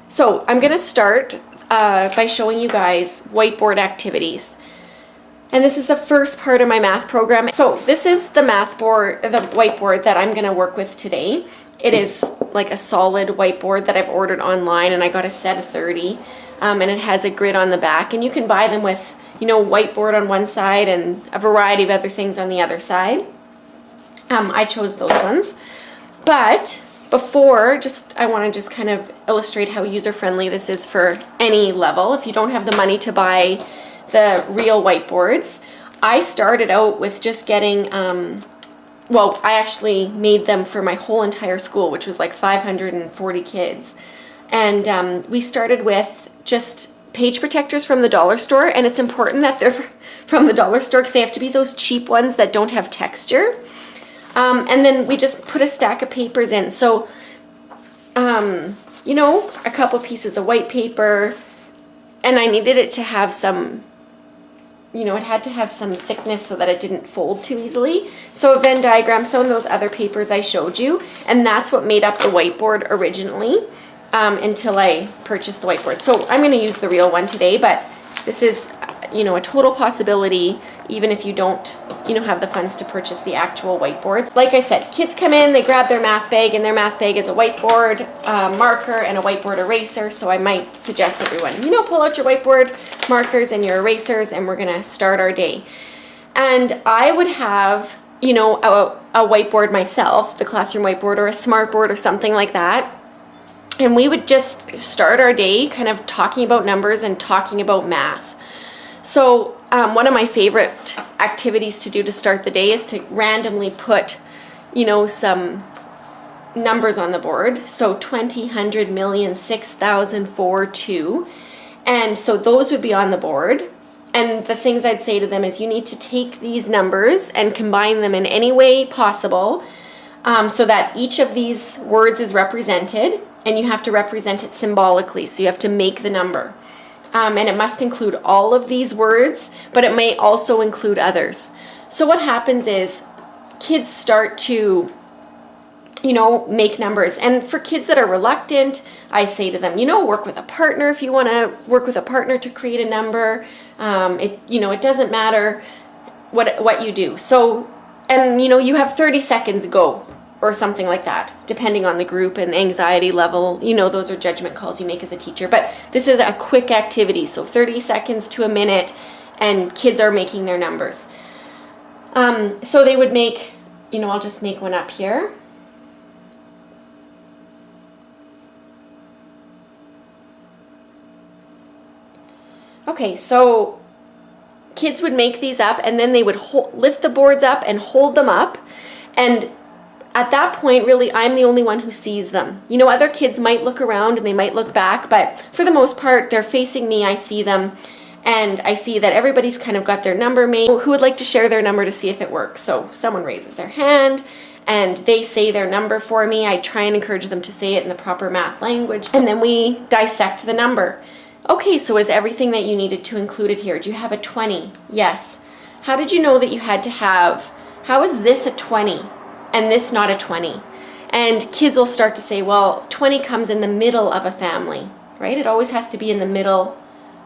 So I'm going to start by showing you guys whiteboard activities. And this is the first part of my math program. So this is the whiteboard that I'm going to work with today. It is like a solid whiteboard that I've ordered online, and I got a set of 30. And it has a grid on the back, and you can buy them with, whiteboard on one side and a variety of other things on the other side. I chose those ones. But before, I want to just kind of illustrate how user-friendly this is for any level. If you don't have the money to buy the real whiteboards, I started out with just getting, I actually made them for my whole entire school, which was like 540 kids. And we started with just page protectors from the dollar store, and it's important that they're from the dollar store because they have to be those cheap ones that don't have texture. And then we just put a stack of papers in. So, a couple pieces of white paper, and I needed it to have some, it had to have some thickness so that it didn't fold too easily. So a Venn diagram, some of those other papers I showed you, and that's what made up the whiteboard originally, until I purchased the whiteboard. So I'm going to use the real one today, but this is, a total possibility, even if you don't, have the funds to purchase the actual whiteboards. Like I said, kids come in, they grab their math bag, and their math bag is a whiteboard marker and a whiteboard eraser. So I might suggest everyone, pull out your whiteboard markers and your erasers, and we're going to start our day. And I would have, a whiteboard myself, the classroom whiteboard or a smart board or something like that. And we would just start our day kind of talking about numbers and talking about math. So one of my favorite activities to do to start the day is to randomly put, some numbers on the board. So 20, 100, million, 6,000, 4, 2. And so those would be on the board. And the things I'd say to them is you need to take these numbers and combine them in any way possible, so that each of these words is represented, and you have to represent it symbolically. So you have to make the number. And it must include all of these words, but it may also include others. So what happens is kids start to, make numbers. And for kids that are reluctant, I say to them, work with a partner if you want to work with a partner to create a number. It doesn't matter what you do. So, and, you have 30 seconds, go. Or something like that, depending on the group and anxiety level. Those are judgment calls you make as a teacher. But this is a quick activity, so 30 seconds to a minute, and kids are making their numbers. So they would make, I'll just make one up here. Okay, so kids would make these up, and then they would lift the boards up and hold them up, and at that point, really, I'm the only one who sees them. Other kids might look around and they might look back, but for the most part, they're facing me. I see them, and I see that everybody's kind of got their number made. Who would like to share their number to see if it works? So someone raises their hand, and they say their number for me. I try and encourage them to say it in the proper math language, and then we dissect the number. Okay, so is everything that you needed to include it here? Do you have a 20? Yes. How did you know that you had to have, how is this a 20? And this not a 20. And kids will start to say, well, 20 comes in the middle of a family, right? It always has to be in the middle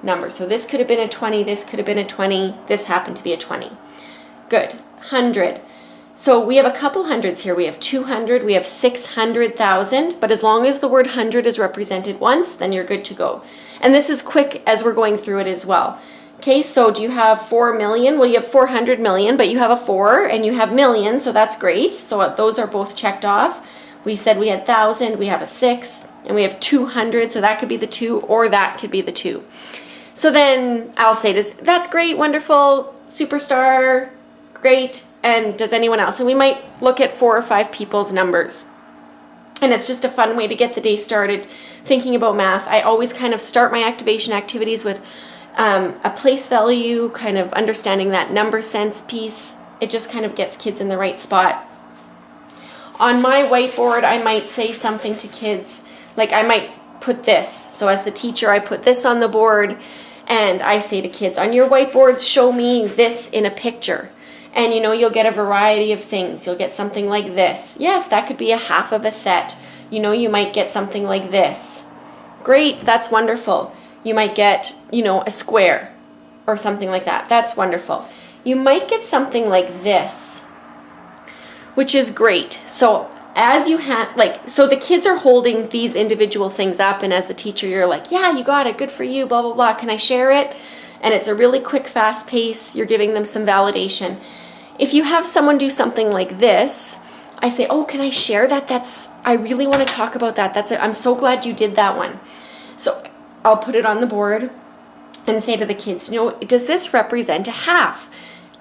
number. So this could have been a 20, this could have been a 20, this happened to be a 20. Good. 100. So we have a couple hundreds here. We have 200, we have 600,000, but as long as the word 100 is represented once, then you're good to go. And this is quick as we're going through it as well. Okay, so do you have 4 million? Well, you have 400 million, but you have a 4 and you have million, so that's great. So those are both checked off. We said we had 1,000, we have a 6, and we have 200, so that could be the 2, or that could be the 2. So then I'll say, that's great, wonderful, superstar, great, and does anyone else? And we might look at 4 or 5 people's numbers. And it's just a fun way to get the day started thinking about math. I always kind of start my activation activities with a place value, kind of understanding that number sense piece. It just kind of gets kids in the right spot. On my whiteboard, I might say something to kids, like I might put this. So as the teacher, I put this on the board, and I say to kids, on your whiteboards, show me this in a picture. And you'll get a variety of things. You'll get something like this. Yes, that could be a half of a set. You might get something like this. great, that's wonderful. You might get, a square or something like that. That's wonderful. You might get something like this, which is great. So as you so the kids are holding these individual things up, and as the teacher, you're like, yeah, you got it, good for you, blah, blah, blah. Can I share it? And it's a really quick, fast pace. You're giving them some validation. If you have someone do something like this, I say, oh, can I share that? I really want to talk about that. I'm so glad you did that one. So I'll put it on the board and say to the kids, does this represent a half?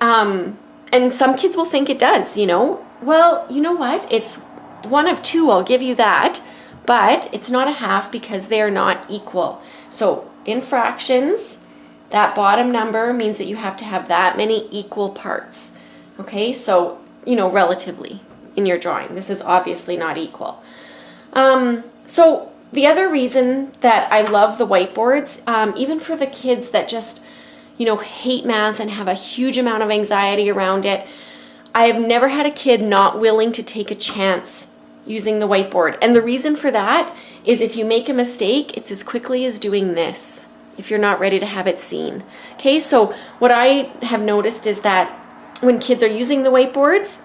And some kids will think it does, Well, you know what? It's one of two, I'll give you that. But it's not a half because they are not equal. So in fractions, that bottom number means that you have to have that many equal parts. Okay, so, relatively in your drawing. This is obviously not equal. So the other reason that I love the whiteboards, even for the kids that just, hate math and have a huge amount of anxiety around it, I have never had a kid not willing to take a chance using the whiteboard. And the reason for that is if you make a mistake, it's as quickly as doing this, if you're not ready to have it seen. Okay, so what I have noticed is that when kids are using the whiteboards,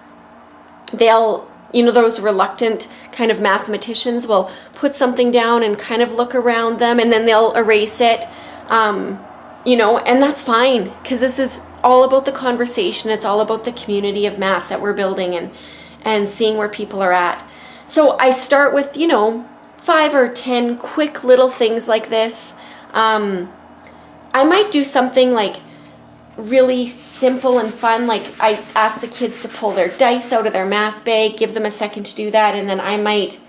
they'll, those reluctant kind of mathematicians will put something down and kind of look around them, and then they'll erase it, and that's fine, because this is all about the conversation. It's all about the community of math that we're building and seeing where people are at. So I start with, 5 or 10 quick little things like this. I might do something like really simple and fun, like I ask the kids to pull their dice out of their math bag, give them a second to do that, and then I might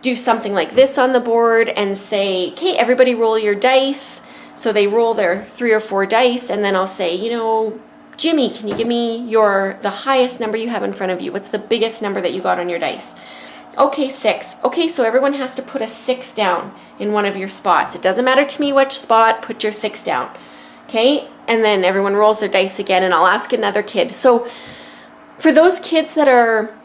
do something like this on the board and say, okay, everybody roll your dice. So they roll their 3 or 4 dice, and then I'll say, Jimmy, can you give me the highest number you have in front of you? What's the biggest number that you got on your dice? Okay, 6. Okay, so everyone has to put a 6 down in one of your spots. It doesn't matter to me which spot, put your 6 down. Okay, and then everyone rolls their dice again, and I'll ask another kid. So for those kids that are,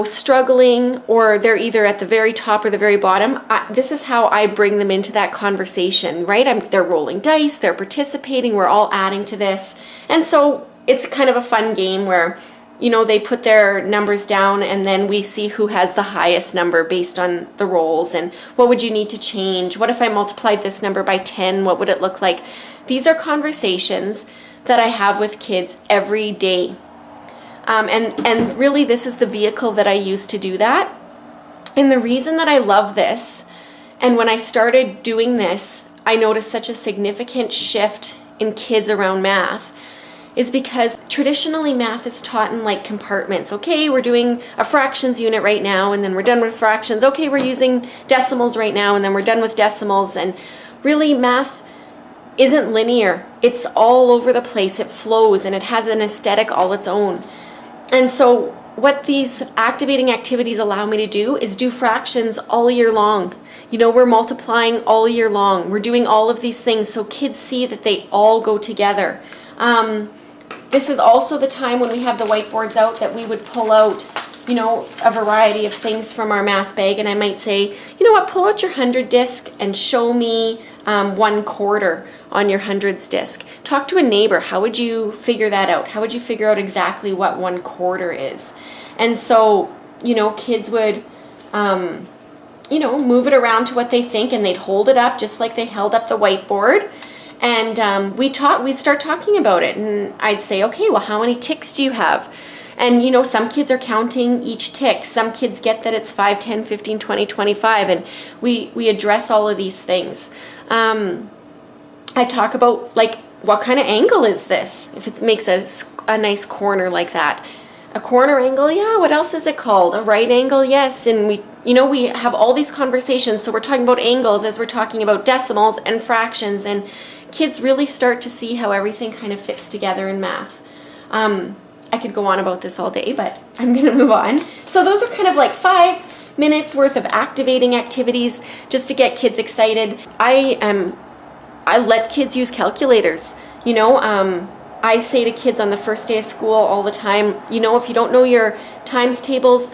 struggling, or they're either at the very top or the very bottom, this is how I bring them into that conversation, right? They're rolling dice, they're participating, we're all adding to this. And so it's kind of a fun game where, they put their numbers down, and then we see who has the highest number based on the rolls, and what would you need to change? What if I multiplied this number by 10? What would it look like? These are conversations that I have with kids every day. And really this is the vehicle that I use to do that. And the reason that I love this, and when I started doing this, I noticed such a significant shift in kids around math, is because traditionally math is taught in like compartments. Okay, we're doing a fractions unit right now, and then we're done with fractions. Okay, we're using decimals right now, and then we're done with decimals. And really math isn't linear. It's all over the place. It flows, and it has an aesthetic all its own. And so what these activating activities allow me to do is do fractions all year long. We're multiplying all year long. We're doing all of these things so kids see that they all go together. This is also the time when we have the whiteboards out that we would pull out, a variety of things from our math bag. And I might say, pull out your 100 disc and show me 1/4 on your hundreds disc. Talk to a neighbor. How would you figure that out? How would you figure out exactly what 1/4 is? And so, kids would, move it around to what they think, and they'd hold it up just like they held up the whiteboard. And we'd start talking about it, and I'd say, okay, well, how many ticks do you have? And, some kids are counting each tick. Some kids get that it's 5, 10, 15, 20, 25, and we address all of these things. I talk about, like, what kind of angle is this? If it makes a nice corner like that. A corner angle, yeah, what else is it called? A right angle, yes. And we have all these conversations, so we're talking about angles as we're talking about decimals and fractions, and kids really start to see how everything kind of fits together in math. I could go on about this all day, but I'm going to move on. So those are kind of like 5 minutes worth of activating activities just to get kids excited. I let kids use calculators. I say to kids on the first day of school all the time, if you don't know your times tables,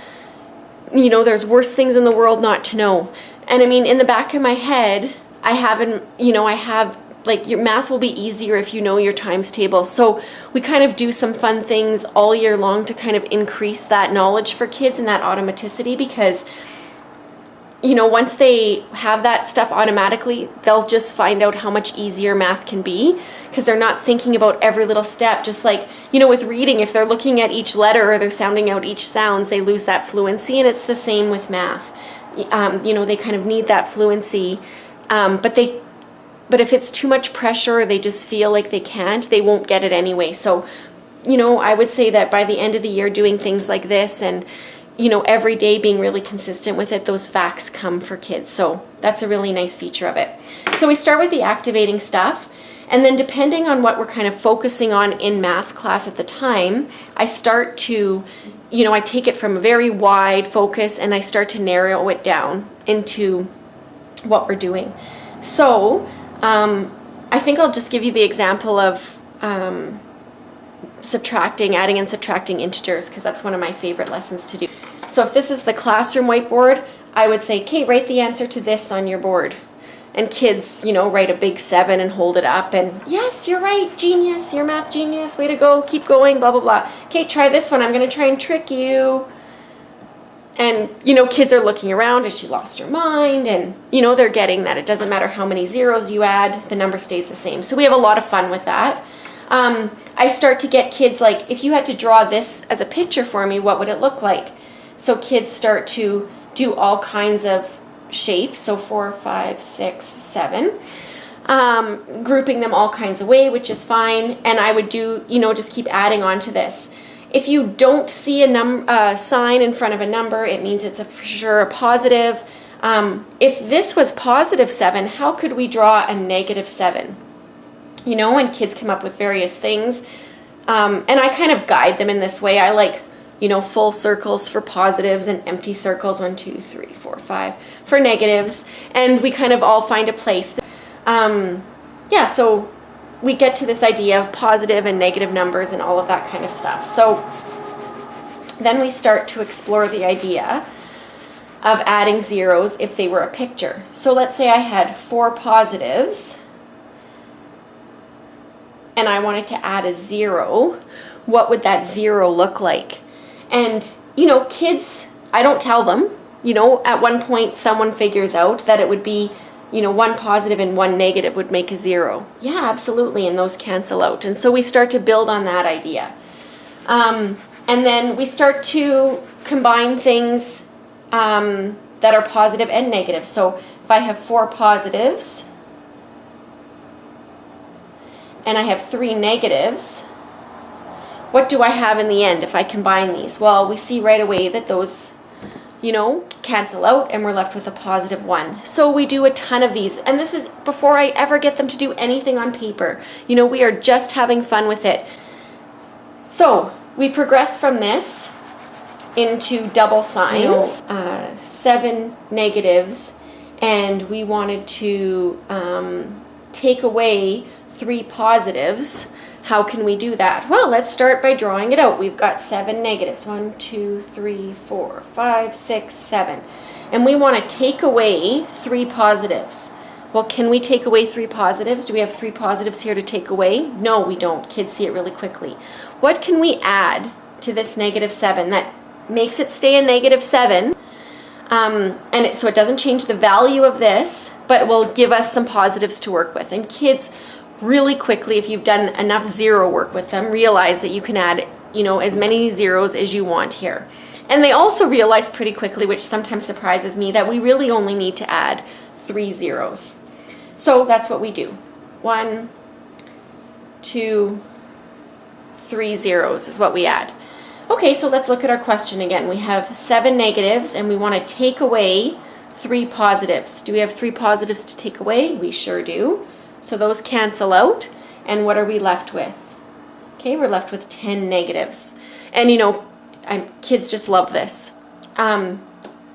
there's worse things in the world not to know. And I mean, in the back of my head, I have like, your math will be easier if you know your times table. So we kind of do some fun things all year long to kind of increase that knowledge for kids and that automaticity, because once they have that stuff automatically, they'll just find out how much easier math can be, because they're not thinking about every little step. Just like, with reading, if they're looking at each letter or they're sounding out each sounds, they lose that fluency, and it's the same with math. They kind of need that fluency, but if it's too much pressure, or they just feel like they can't, they won't get it anyway. So, I would say that by the end of the year, doing things like this and every day being really consistent with it, those facts come for kids. So that's a really nice feature of it. So we start with the activating stuff, and then depending on what we're kind of focusing on in math class at the time, I start to, I take it from a very wide focus and I start to narrow it down into what we're doing. So I think I'll just give you the example of adding and subtracting integers, because that's one of my favorite lessons to do. So if this is the classroom whiteboard, I would say, okay, write the answer to this on your board. And kids, write a big 7 and hold it up, and yes, you're right, genius, you're math genius, way to go, keep going, blah, blah, blah. Okay, try this one, I'm going to try and trick you. And, kids are looking around, has she lost her mind? And, they're getting that it doesn't matter how many zeros you add, the number stays the same. So we have a lot of fun with that. I start to get kids like, if you had to draw this as a picture for me, what would it look like? So kids start to do all kinds of shapes. So 4, 5, 6, 7, grouping them all kinds of way, which is fine. And I would do, just keep adding on to this. If you don't see a sign in front of a number, it means it's for sure a positive. If this was positive 7, how could we draw a negative 7? And kids come up with various things. And I kind of guide them in this way. I like, full circles for positives and empty circles, 1, 2, 3, 4, 5 for negatives. And we kind of all find a place. So we get to this idea of positive and negative numbers and all of that kind of stuff. So then we start to explore the idea of adding zeros if they were a picture. So let's say I had 4 positives and I wanted to add a 0. What would that 0 look like? And, kids, I don't tell them, at one point someone figures out that it would be, 1 positive and 1 negative would make a 0. Yeah, absolutely, and those cancel out. And so we start to build on that idea. And then we start to combine things that are positive and negative. So if I have 4 positives and I have 3 negatives, what do I have in the end if I combine these? Well, we see right away that those, cancel out, and we're left with a positive 1. So we do a ton of these, and this is before I ever get them to do anything on paper. We are just having fun with it. So we progress from this into double signs, 7 negatives, and we wanted to take away 3 positives. How can we do that? Well, let's start by drawing it out. We've got 7 negatives. 1, 2, 3, 4, 5, 6, 7. And we want to take away 3 positives. Well, can we take away 3 positives? Do we have 3 positives here to take away? No, we don't. Kids see it really quickly. What can we add to this negative 7 that makes it stay a negative 7? So it doesn't change the value of this, but it will give us some positives to work with. And kids really quickly, if you've done enough 0 work with them, realize that you can add, as many zeros as you want here. And they also realize pretty quickly, which sometimes surprises me, that we really only need to add 3 zeros. So that's what we do. 1, 2, 3 zeros is what we add. Okay, so let's look at our question again. We have 7 negatives and we want to take away 3 positives. Do we have 3 positives to take away? We sure do. So those cancel out, and what are we left with? Okay, we're left with 10 negatives. And kids just love this. And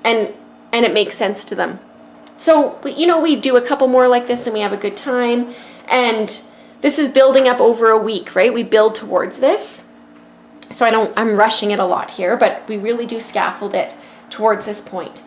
it makes sense to them. So, we do a couple more like this and we have a good time. And this is building up over a week, right? We build towards this. So I'm rushing it a lot here, but we really do scaffold it towards this point.